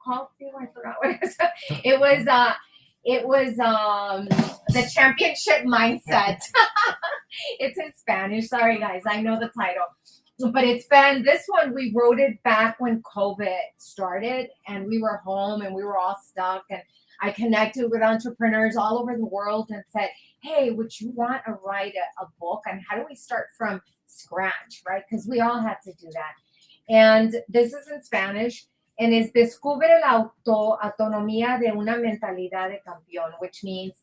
called? I forgot what it was. It was the championship mindset. It's in Spanish. Sorry, guys. I know the title. But it's been, this one, we wrote it back when COVID started and we were home and we were all stuck. And I connected with entrepreneurs all over the world and said, hey, would you want to write a book? And how do we start from scratch, right? Because we all had to do that. And this is in Spanish. And es Descubre la autonomía de una mentalidad de campeón, which means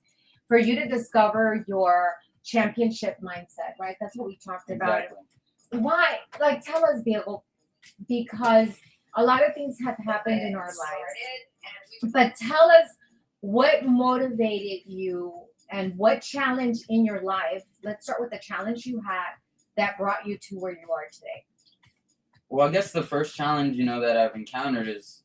for you to discover your championship mindset, right? That's what we talked about. Exactly. Why? Like, tell us, Diego, because a lot of things have happened in our lives. But tell us what motivated you and what challenge in your life. Let's start with the challenge you had that brought you to where you are today. Well, I guess the first challenge, that I've encountered is,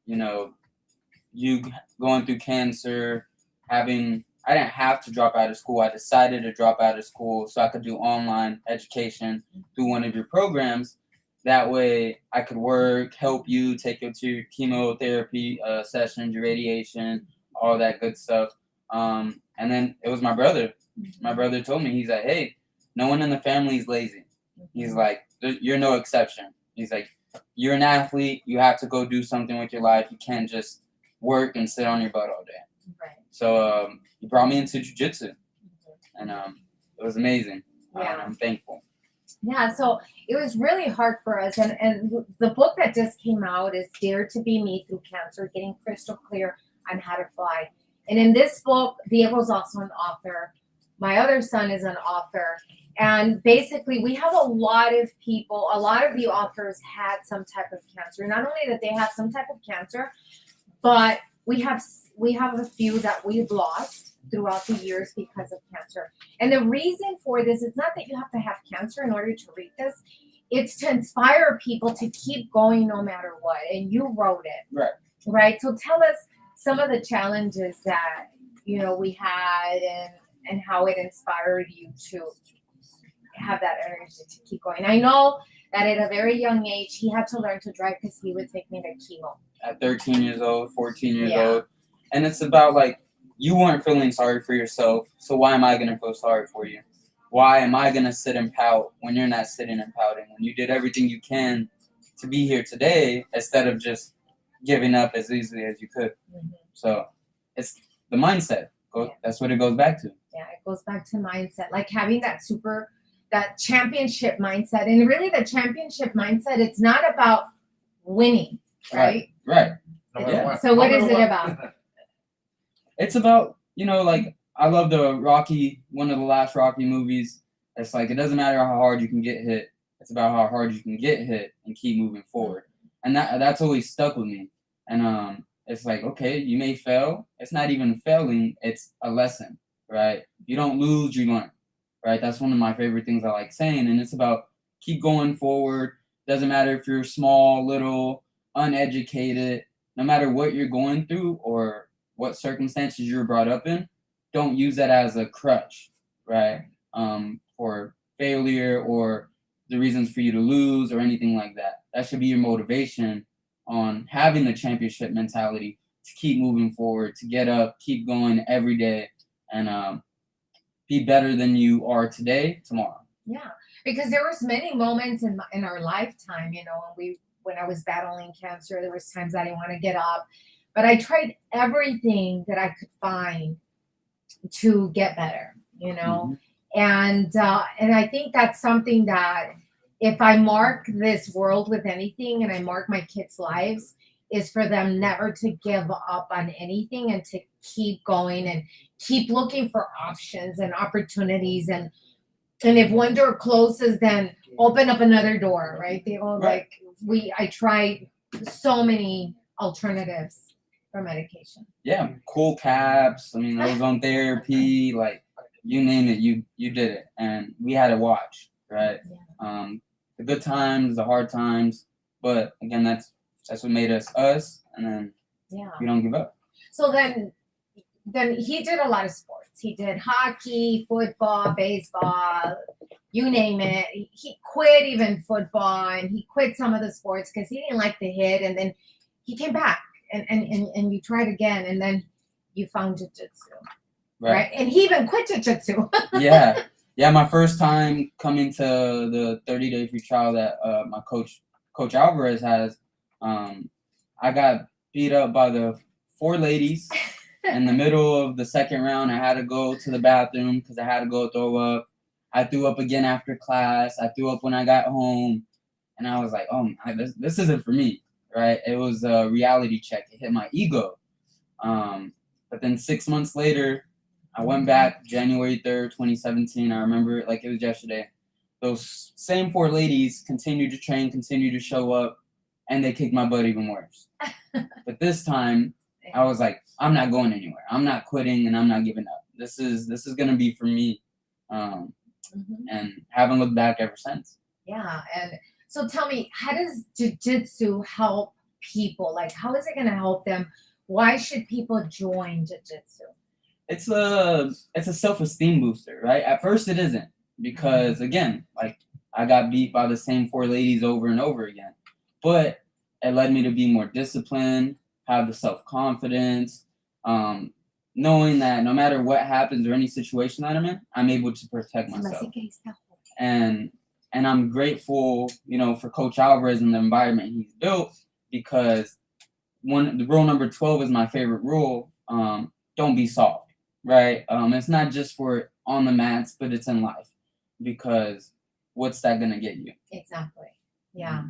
you going through cancer, I didn't have to drop out of school. I decided to drop out of school so I could do online education through one of your programs. That way I could work, help you, take you to your chemotherapy sessions, your radiation, all that good stuff. And then it was my brother. My brother told me, he's like, hey, no one in the family is lazy. He's like, you're no exception. He's like, you're an athlete. You have to go do something with your life. You can't just work and sit on your butt all day. Right. So he brought me into jiu-jitsu, and it was amazing. Yeah. I'm thankful. Yeah, so it was really hard for us. And the book that just came out is Dare to Be Me Through Cancer, Getting Crystal Clear on How to Fly. And in this book, Diego's also an author. My other son is an author. And basically, we have a lot of people, a lot of the authors had some type of cancer. Not only that they have some type of cancer, but we have a few that we've lost throughout the years because of cancer. And the reason for this is not that you have to have cancer in order to read this. It's to inspire people to keep going no matter what. And you wrote it. Right. Right. So tell us some of the challenges that, we had and how it inspired you to have that energy to keep going. I know that at a very young age, he had to learn to drive because he would take me to chemo. At 13 years old, 14 years old. And it's about you weren't feeling sorry for yourself. So why am I going to feel sorry for you? Why am I going to sit and pout when you're not sitting and pouting? When you did everything you can to be here today instead of just giving up as easily as you could. Mm-hmm. So it's the mindset. That's what it goes back to. Yeah, it goes back to mindset. Like having that championship mindset. And really the championship mindset, it's not about winning, right? Right. Yeah. So what is it about? It's about, I love one of the last Rocky movies. It's it doesn't matter how hard you can get hit. It's about how hard you can get hit and keep moving forward. And that's always stuck with me. And it's okay, you may fail. It's not even failing. It's a lesson, right? You don't lose, you learn, right? That's one of my favorite things I like saying. And it's about keep going forward. Doesn't matter if you're small, little, uneducated, no matter what you're going through or what circumstances you're brought up in, don't use that as a crutch, right? For failure or the reasons for you to lose or anything like that. That should be your motivation on having the championship mentality to keep moving forward, to get up, keep going every day, and be better than you are today, tomorrow. Yeah, because there was many moments in our lifetime, when I was battling cancer, there was times I didn't want to get up, but I tried everything that I could find to get better, mm-hmm. And I think that's something that if I mark this world with anything and I mark my kids' lives, is for them never to give up on anything and to keep going and keep looking for options and opportunities. And if one door closes, then open up another door, right? They all I tried so many alternatives for medication. Yeah, cool caps. Ozone therapy, you name it, you did it. And we had to watch, right? Yeah. The good times, the hard times. But again, that's what made us, and then we don't give up. So then he did a lot of sports. He did hockey, football, baseball, you name it. He quit even football, and he quit some of the sports because he didn't like the hit. And then he came back and you tried again, and then you found jiu-jitsu, Right. right? And he even quit jiu-jitsu. Yeah. My first time coming to the 30-day free trial that my Coach Alvarez has, I got beat up by the 4 ladies in the middle of the second round. I had to go to the bathroom because I had to go throw up. I threw up again after class. I threw up when I got home, and I was like, "Oh, this isn't for me." Right? It was a reality check. It hit my ego. But then 6 months later, I went back January 3rd, 2017. I remember it like it was yesterday. Those same 4 ladies continued to train, continued to show up, and they kicked my butt even worse. But this time, I was like, I'm not going anywhere. I'm not quitting, and I'm not giving up. This is gonna be for me, and haven't looked back ever since. Yeah, and so tell me, how does jiu-jitsu help people? Like, how is it going to help them? Why should people join jiu-jitsu? It's a self-esteem booster, right? At first, it isn't because again, like I got beat by the same 4 ladies over and over again, but it led me to be more disciplined, have the self-confidence, knowing that no matter what happens or any situation that I'm in, I'm able to protect myself. And I'm grateful, for Coach Alvarez and the environment he's built, because the rule number 12 is my favorite rule. Don't be soft, right? It's not just for on the mats, but it's in life, because what's that gonna get you? Exactly. Yeah.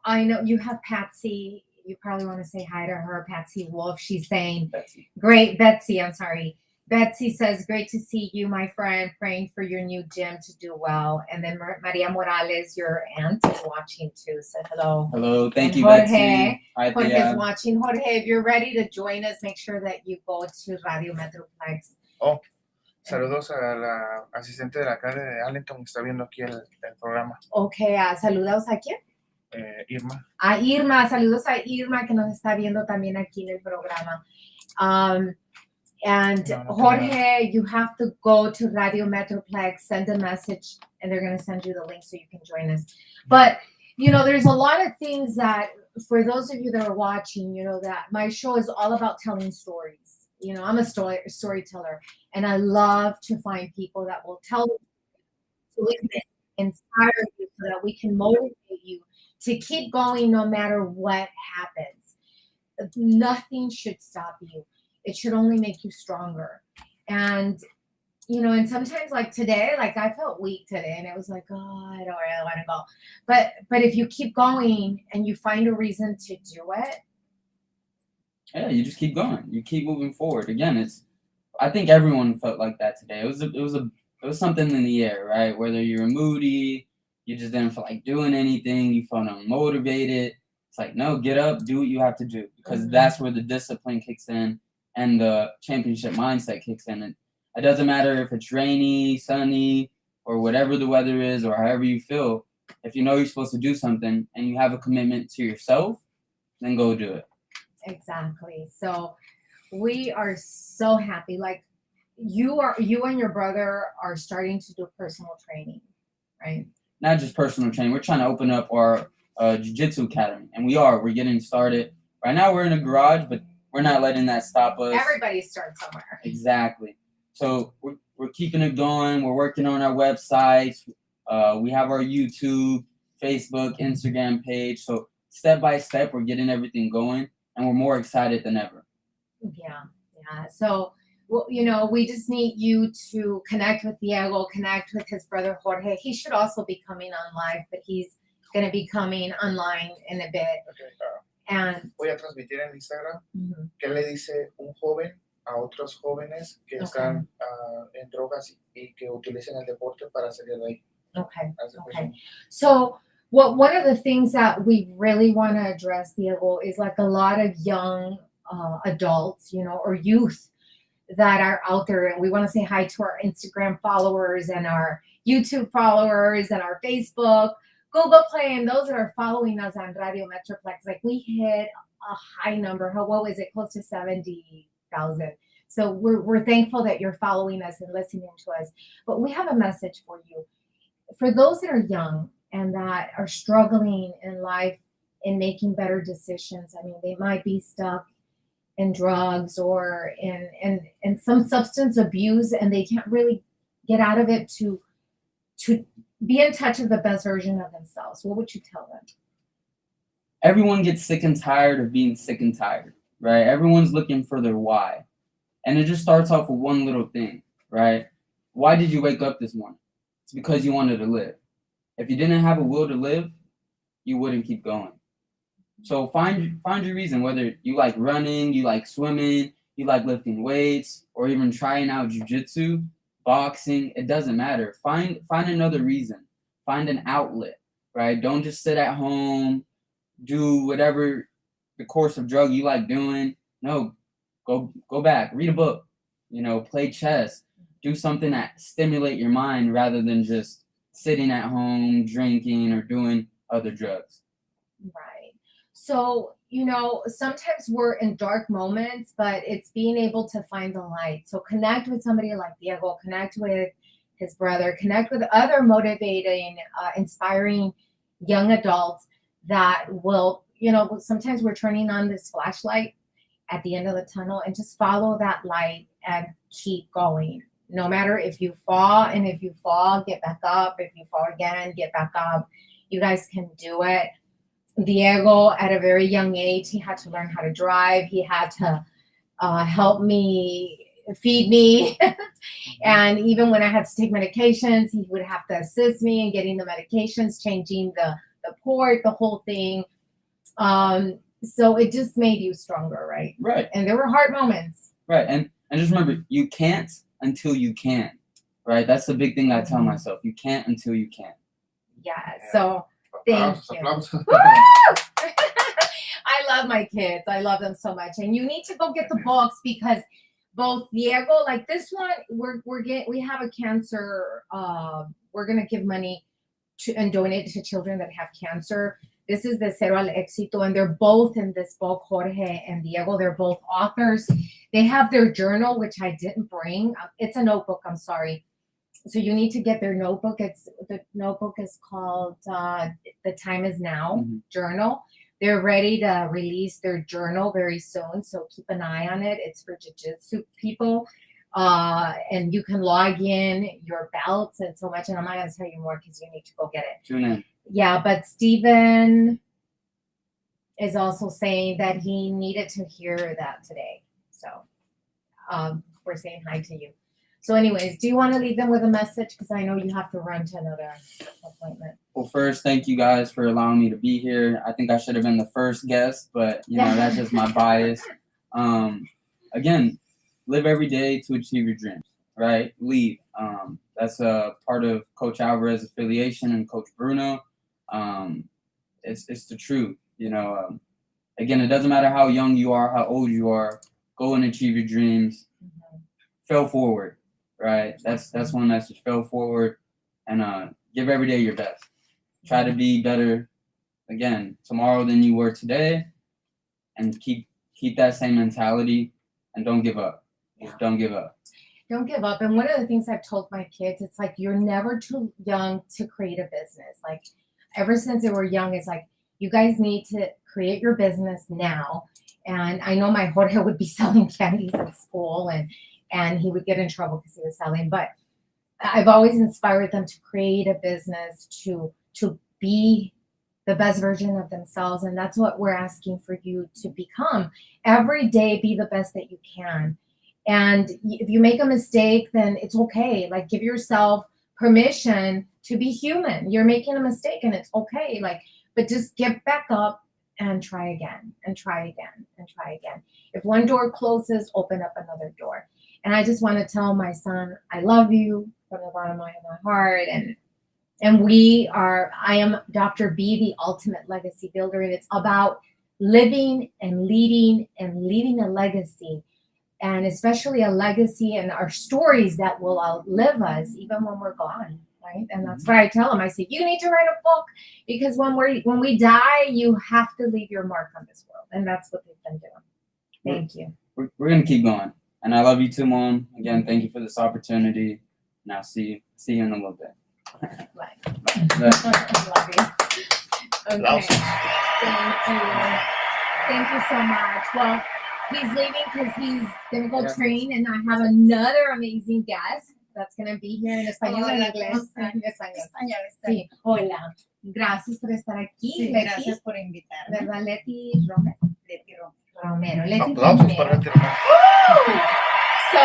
I know you have Patsy. You probably want to say hi to her, Patsy Wolf. She's saying, Betsy, I'm sorry. Betsy says, great to see you, my friend, praying for your new gym to do well. And then Maria Morales, your aunt, is watching too. Said hello. Hello, thank you, Jorge, Betsy. Hi, Jorge's watching. Jorge, if you're ready to join us, make sure that you go to Radio Metroplex. Oh, saludos a la asistente del alcalde de Arlington que está viendo aquí el programa. Okay, saludos a quién? Irma. A Irma, saludos a Irma que nos está viendo también aquí en el programa. And Jorge, you have to go to Radio Metroplex, send a message, and they're going to send you the link so you can join us. But, there's a lot of things that, for those of you that are watching, that my show is all about telling stories. I'm a storyteller, and I love to find people that will tell you, so we can inspire you, so that we can motivate you to keep going no matter what happens. Nothing should stop you. It should only make you stronger. And, and sometimes like today, like I felt weak today, and it was like, oh, I don't really want to go. But if you keep going and you find a reason to do it. Yeah, you just keep going. You keep moving forward. Again, I think everyone felt like that today. It was something in the air, right? Whether you were moody, you just didn't feel like doing anything, you felt unmotivated. It's like, no, get up, do what you have to do, because that's where the discipline kicks in and the championship mindset kicks in. And it doesn't matter if it's rainy, sunny, or whatever the weather is, or however you feel. If you know you're supposed to do something and you have a commitment to yourself, then go do it. Exactly. So we are so happy. Like you and your brother are starting to do personal training, right? Not just personal training. We're trying to open up our jiu-jitsu academy, and we're getting started. Right now we're in a garage, but we're not letting that stop us. Everybody starts somewhere. Exactly. So we're keeping it going. We're working on our websites. We have our YouTube, Facebook, Instagram page. So step by step, we're getting everything going, and we're more excited than ever. Yeah. So, we just need you to connect with Diego, connect with his brother Jorge. He should also be coming on live, but he's going to be coming online in a bit. Okay, and voy a transmitir en Instagram qué le dice un joven a otros jóvenes que están en drogas y que utilicen el deporte para salir de ahí. Okay. So, one of the things that we really want to address, Diego, is like a lot of young adults, or youth that are out there, and we want to say hi to our Instagram followers and our YouTube followers and our Facebook, Google Play, and those that are following us on Radio Metroplex. Like we hit a high number. What was it? Close to 70,000. So we're thankful that you're following us and listening to us. But we have a message for you. For those that are young and that are struggling in life, in making better decisions. I mean, they might be stuck in drugs or in some substance abuse, and they can't really get out of it to be in touch with the best version of themselves. What would you tell them? Everyone gets sick and tired of being sick and tired, right? Everyone's looking for their why. And it just starts off with one little thing, right? Why did you wake up this morning? It's because you wanted to live. If you didn't have a will to live, you wouldn't keep going. So find your reason, whether you like running, you like swimming, you like lifting weights, or even trying out jiu-jitsu, boxing, it doesn't matter. Find another reason. Find an outlet, right? Don't just sit at home, do whatever the course of drug you like doing. No, go back, read a book, play chess, do something that stimulate your mind rather than just sitting at home, drinking, or doing other drugs. Right. So, sometimes we're in dark moments, but it's being able to find the light. So connect with somebody like Diego, connect with his brother, connect with other motivating, inspiring young adults that will, sometimes we're turning on this flashlight at the end of the tunnel, and just follow that light and keep going. No matter if you fall, and if you fall, get back up. If you fall again, get back up. You guys can do it. Diego, at a very young age, he had to learn how to drive. He had to help me, feed me. And even when I had to take medications, he would have to assist me in getting the medications, changing the port, the whole thing. So it just made you stronger, right? Right. And there were hard moments. Right. And just remember, you can't until you can. Right? That's the big thing I tell myself. You can't until you can. Yeah. So thank you. I love my kids. I love them so much. And you need to go get the books, because both Diego, like this one, we have a cancer. We're gonna give money to and donate to children that have cancer. This is the Cero al Éxito, and they're both in this book. Jorge and Diego, they're both authors. They have their journal, which I didn't bring. It's a notebook. I'm sorry. So you need to get their notebook. The notebook is called The Time Is Now journal. They're ready to release their journal very soon, so keep an eye on it. It's for jiu-jitsu people. And you can log in your belts and so much. And I'm not going to tell you more because you need to go get it. Tune in. Yeah, but Steven is also saying that he needed to hear that today. So we're saying hi to you. So anyways, do you want to leave them with a message? Because I know you have to run to another appointment. Well, first, thank you guys for allowing me to be here. I think I should have been the first guest, but, that's just my bias. Again, live every day to achieve your dreams, right? Lead. That's a part of Coach Alvarez's affiliation and Coach Bruno. It's the truth, Again, it doesn't matter how young you are, how old you are. Go and achieve your dreams. Fail forward. Right, that's one message. Fail forward, and give every day your best. Try to be better again tomorrow than you were today, and keep that same mentality, and don't give up. Just don't give up. Don't give up. And one of the things I've told my kids, it's like you're never too young to create a business. Like ever since they were young, it's like you guys need to create your business now. And I know my Jorge would be selling candies at school, and he would get in trouble because he was selling. But I've always inspired them to create a business, to be the best version of themselves. And that's what we're asking for you to become. Every day, be the best that you can. And if you make a mistake, then it's okay. Like, give yourself permission to be human. You're making a mistake, and it's okay. But just get back up and try again, and try again, and try again. If one door closes, open up another door. And I just want to tell my son, I love you from the bottom of my heart. And I am Dr. B, the ultimate legacy builder. And it's about living and leading and leaving a legacy, and especially a legacy and our stories that will outlive us even when we're gone. Right? And that's what I tell them. I say, you need to write a book, because when we die, you have to leave your mark on this world. And that's what they've been doing. Thank you. We're going to keep going. And I love you too, Mom. Again, thank you for this opportunity. And I'll see you in a little bit. Bye. Love you. Okay. Thank you. Thank you so much. Well, he's leaving because he's going to go train, and I have another amazing guest that's going to be here en español o en inglés. En español. Sí, hola. Gracias por estar aquí, Sí, Leti. gracias por invitarme. ¿Verdad, Leti Romero? Leti Romero. Romero. Leti Aplausos para Romero. Leti Romero. So,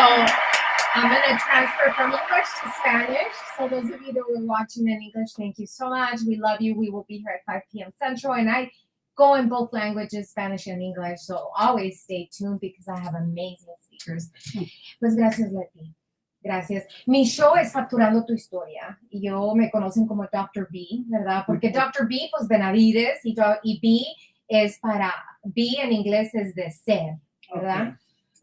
I'm going to transfer from English to Spanish. So those of you that were watching in English, thank you so much. We love you. We will be here at 5 p.m. Central, and I go in both languages, Spanish and English. So always stay tuned because I have amazing speakers. Pues gracias, Leti. Gracias. Mi show es Facturando Tu Historia. Y yo me conocen como Dr. B, ¿verdad? Porque Dr. B, pues Benavides, y B es para, B en inglés es de ser, ¿verdad? Okay.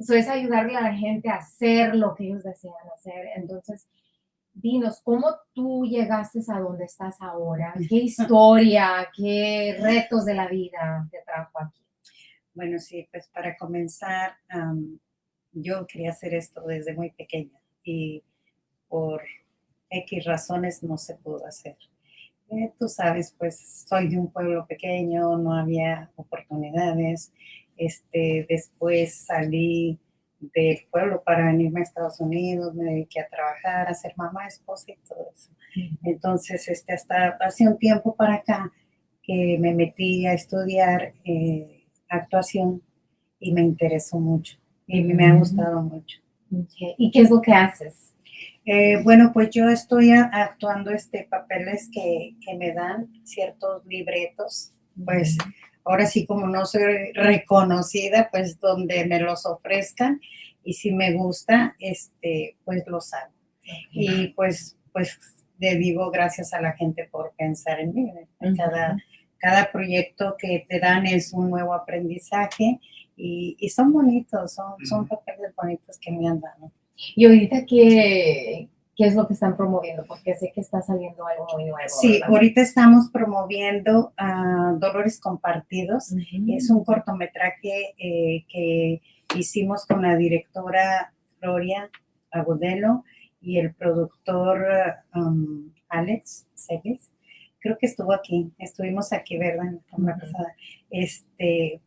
Eso es ayudarle a la gente a hacer lo que ellos desean hacer. Entonces, dinos, ¿cómo tú llegaste a donde estás ahora? ¿Qué historia, qué retos de la vida te trajo aquí? Bueno, sí, pues para comenzar, yo quería hacer esto desde muy pequeña y por X razones no se pudo hacer. Tú sabes, pues soy de un pueblo pequeño, no había oportunidades. Después salí del pueblo para venirme a Estados Unidos, me dediqué a trabajar, a ser mamá, esposa y todo eso. Entonces, hasta hace un tiempo para acá que me metí a estudiar actuación y me interesó mucho y me ha gustado mucho. Okay. ¿Y qué es lo que haces? Bueno, pues yo estoy actuando papeles que me dan ciertos libretos, pues ahora sí como no soy reconocida, pues donde me los ofrezcan y si me gusta, pues los hago. Y pues le digo gracias a la gente por pensar en mí. Cada proyecto que te dan es un nuevo aprendizaje y son bonitos, son papeles bonitos que me han dado. Y ahorita, ¿qué es lo que están promoviendo? Porque sé que está saliendo algo muy nuevo. Sí, ¿verdad? ahorita estamos promoviendo Dolores Compartidos. Es un cortometraje que hicimos con la directora Gloria Agudelo y el productor Alex Segues. Creo que estuvimos aquí, ¿verdad? En la semana pasada.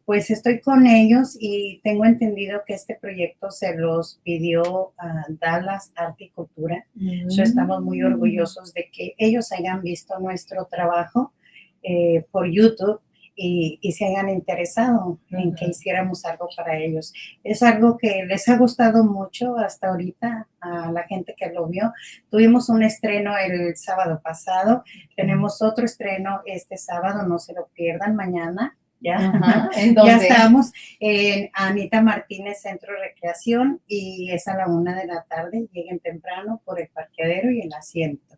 Pues estoy con ellos y tengo entendido que este proyecto se los pidió a Dallas Arte y Cultura. Estamos muy orgullosos de que ellos hayan visto nuestro trabajo por YouTube y se hayan interesado en que hiciéramos algo para ellos. Es algo que les ha gustado mucho hasta ahorita a la gente que lo vio. Tuvimos un estreno el sábado pasado, tenemos otro estreno este sábado, no se lo pierdan mañana. ¿Ya? ¿En dónde? Ya estamos en Anita Martínez Centro de Recreación y es a la 1 de la tarde. Lleguen temprano por el parqueadero y el asiento.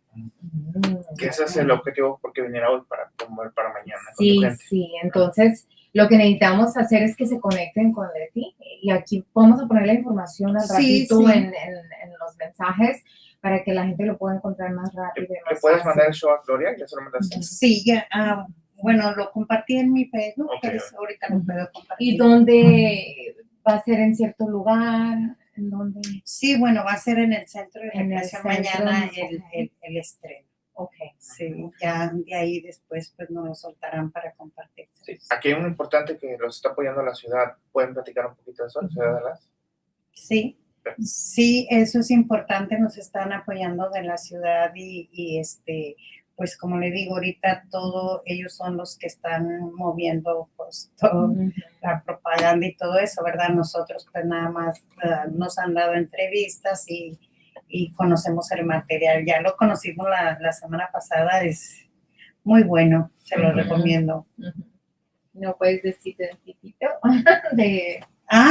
Que ese es el objetivo porque viniera hoy para promover para mañana. Sí, con tu gente. sí. Entonces, lo que necesitamos hacer es que se conecten con Leti y aquí vamos a poner la información al ratito sí. En los mensajes para que la gente lo pueda encontrar más rápido y más ¿Le puedes fácil. mandar el show a Gloria? ¿Ya se lo mandaste? Sí, ya. Bueno, lo compartí en mi Facebook, Okay. pero ahorita lo puedo compartir. ¿Y dónde va a ser? ¿En cierto lugar? ¿En dónde? Sí, bueno, va a ser en el centro de En el recreación centro, mañana okay. el estreno. Ok. Sí, ya de ahí después pues nos lo soltarán para compartir. Sí. Aquí hay uno importante que los está apoyando la ciudad. ¿Pueden platicar un poquito de eso, la ciudad de Dallas? Sí, eso es importante, nos están apoyando de la ciudad y pues como le digo ahorita, ellos son los que están moviendo pues toda la propaganda y todo eso, ¿verdad? Nosotros pues nada más nos han dado entrevistas y conocemos el material. Ya lo conocimos la semana pasada, es muy bueno, se lo recomiendo. ¿No puedes decirte un poquito de...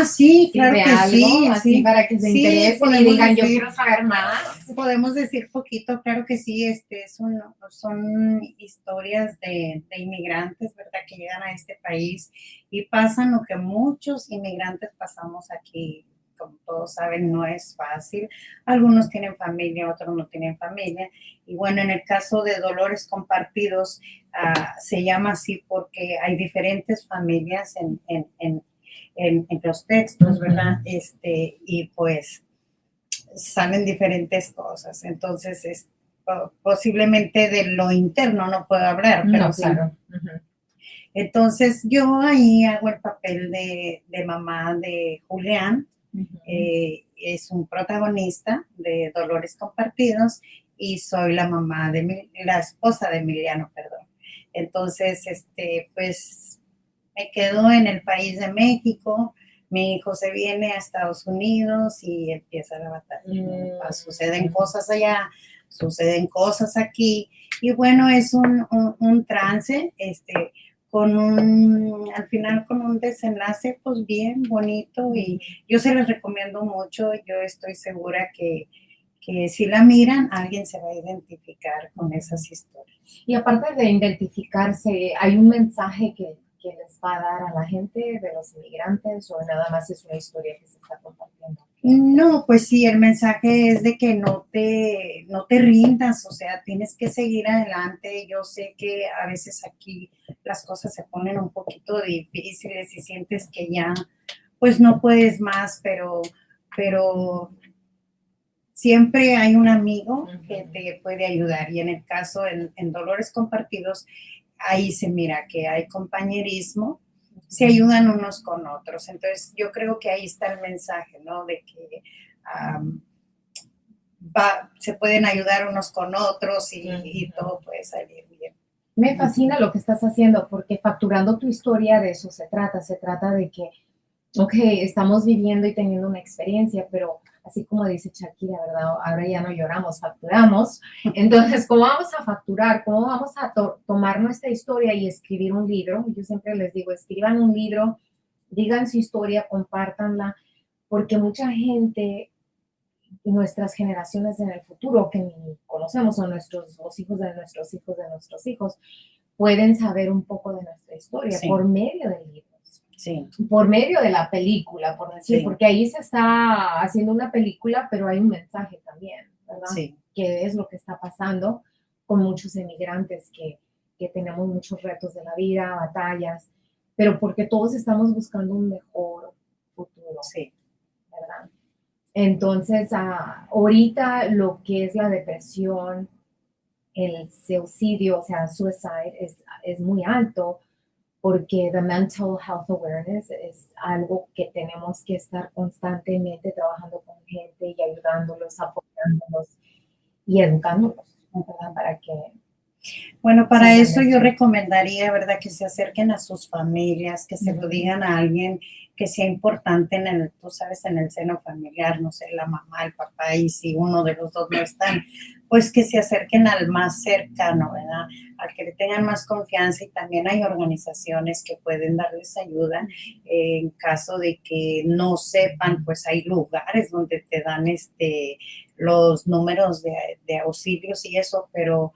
Sí, claro de que algo, sí. así Sí. para que se interesen y digan, yo quiero saber más? Podemos decir poquito, claro que sí. Son historias de inmigrantes, ¿verdad? Que llegan a este país y pasan lo que muchos inmigrantes pasamos aquí. Como todos saben, no es fácil. Algunos tienen familia, otros no tienen familia. Y bueno, en el caso de Dolores Compartidos, se llama así porque hay diferentes familias en los textos, ¿verdad? Y pues salen diferentes cosas. Entonces, posiblemente de lo interno no puedo hablar, pero no, claro. Entonces yo ahí hago el papel de mamá de Julián, es un protagonista de Dolores Compartidos y soy la mamá de la esposa de Emiliano, perdón. Entonces, pues me quedo en el país de México, mi hijo se viene a Estados Unidos y empieza la batalla. Suceden cosas allá, suceden cosas aquí, y bueno, es un trance, al final con un desenlace pues bien bonito, y yo se les recomiendo mucho. Yo estoy segura que si la miran, alguien se va a identificar con esas historias. Y aparte de identificarse, ¿hay un mensaje que les va a dar a la gente de los inmigrantes, o nada más es una historia que se está compartiendo? No, pues sí, el mensaje es de que no te rindas, o sea, tienes que seguir adelante. Yo sé que a veces aquí las cosas se ponen un poquito difíciles y sientes que ya pues no puedes más, pero siempre hay un amigo que te puede ayudar, y en el caso, en Dolores Compartidos, ahí se mira que hay compañerismo, se ayudan unos con otros. Entonces yo creo que ahí está el mensaje, ¿no? De que se pueden ayudar unos con otros y todo puede salir bien. Me fascina lo que estás haciendo, porque Facturando Tu Historia de eso se trata de que, ok, estamos viviendo y teniendo una experiencia, pero así como dice Shakira, ¿verdad? Ahora ya no lloramos, facturamos. Entonces, ¿cómo vamos a facturar? ¿Cómo vamos a tomar nuestra historia y escribir un libro? Yo siempre les digo, escriban un libro, digan su historia, compártanla, porque mucha gente, nuestras generaciones en el futuro que ni conocemos, o los hijos de nuestros hijos de nuestros hijos, pueden saber un poco de nuestra historia por medio del libro. Sí. Por medio de la película, por decir, porque ahí se está haciendo una película, pero hay un mensaje también, ¿verdad? Sí. Que es lo que está pasando con muchos emigrantes que tenemos muchos retos de la vida, batallas, pero porque todos estamos buscando un mejor futuro, ¿verdad? Entonces, ahorita lo que es la depresión, el suicidio, o sea, suicide, es muy alto, porque the mental health awareness es algo que tenemos que estar constantemente trabajando con gente y ayudándolos, apoyándolos y educándolos, ¿verdad? Para que... Bueno, para eso yo recomendaría, ¿verdad?, que se acerquen a sus familias, que se lo digan a alguien que sea importante tú sabes, en el seno familiar, no sé, la mamá, el papá, y si uno de los dos no están, pues que se acerquen al más cercano, ¿verdad?, al que le tengan más confianza. Y también hay organizaciones que pueden darles ayuda en caso de que no sepan. Pues hay lugares donde te dan los números de auxilios y eso, pero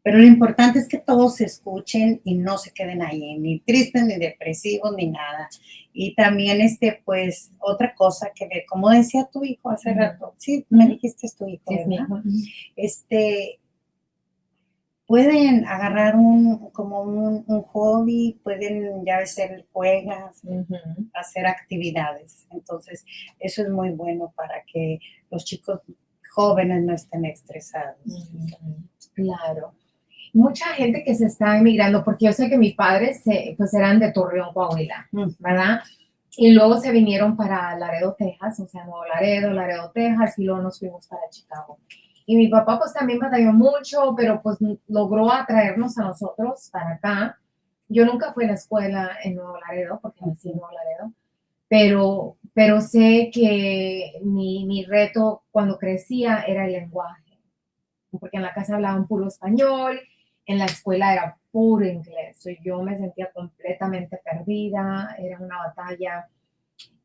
lo importante es que todos se escuchen y no se queden ahí, ni tristes, ni depresivos, ni nada. Y también, pues, otra cosa que, como decía tu hijo hace rato, sí, me dijiste es tu hijo, Sí, es mi hijo. Pueden agarrar un hobby, pueden, ya hacer juegas, hacer actividades. Entonces, eso es muy bueno para que los chicos jóvenes no estén estresados. Claro. Mucha gente que se está emigrando, porque yo sé que mis padres pues eran de Torreón, Coahuila, ¿verdad? Y luego se vinieron para Laredo, Texas, o sea, Nuevo Laredo, Texas, y luego nos fuimos para Chicago. Y mi papá pues también batalló mucho, pero pues logró atraernos a nosotros para acá. Yo nunca fui a la escuela en Nuevo Laredo, porque nací en Nuevo Laredo, pero sé que mi reto cuando crecía era el lenguaje, porque en la casa hablaban puro español, en la escuela era puro inglés, y yo me sentía completamente perdida, era una batalla,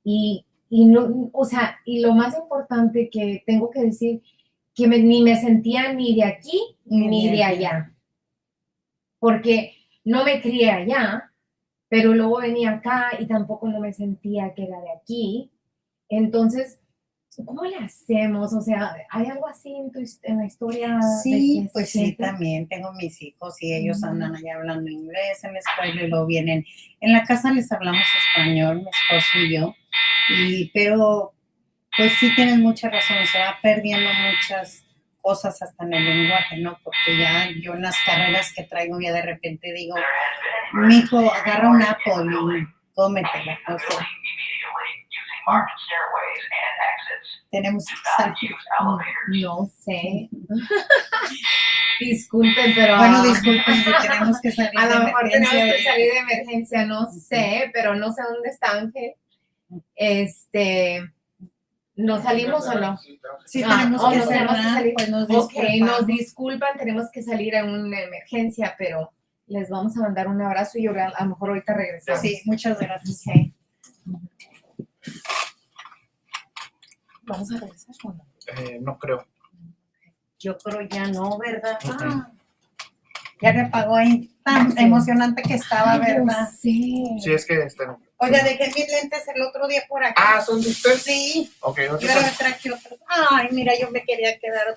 y no, o sea, y lo más importante que tengo que decir, que ni me sentía ni de aquí ni de allá, porque no me crié allá, pero luego venía acá y tampoco no me sentía que era de aquí. Entonces, ¿cómo le hacemos? O sea, ¿hay algo así en la historia? Sí, pues sí, también tengo mis hijos y ellos andan allá hablando inglés en la escuela, y luego vienen. En la casa les hablamos español, mi esposo y yo, pero pues sí tienes mucha razón, se va perdiendo muchas cosas hasta en el lenguaje, ¿no? Porque ya yo en las carreras que traigo ya de repente digo, mijo, agarra un apple y cómetela. O sea, tenemos que salir. No sé. Disculpen, pero Bueno, disculpen si tenemos que salir a de lo mejor tenemos emergencia. que salir de emergencia, no sé, pero no sé dónde está Ángel. ¿Nos salimos o no? Sí, Ah, tenemos oh, que nos tenemos que cerrar, salir. pues nos Ok, disculpamos. nos disculpan, tenemos que salir a una emergencia, pero les vamos a mandar un abrazo y a lo mejor ahorita regresamos. Sí, muchas gracias. Ok. ¿Vamos a regresar o no? No creo. Yo creo ya no, ¿verdad? Ujú. Ya me pagó ahí tan Sí. emocionante que estaba, Ay, ¿verdad? sí. Sí, es que están. Oiga, dejé mis lentes el otro día por acá. Ah, ¿son de usted? Sí, Ok, no te pero me traje otros. Ay, mira, yo me quería quedar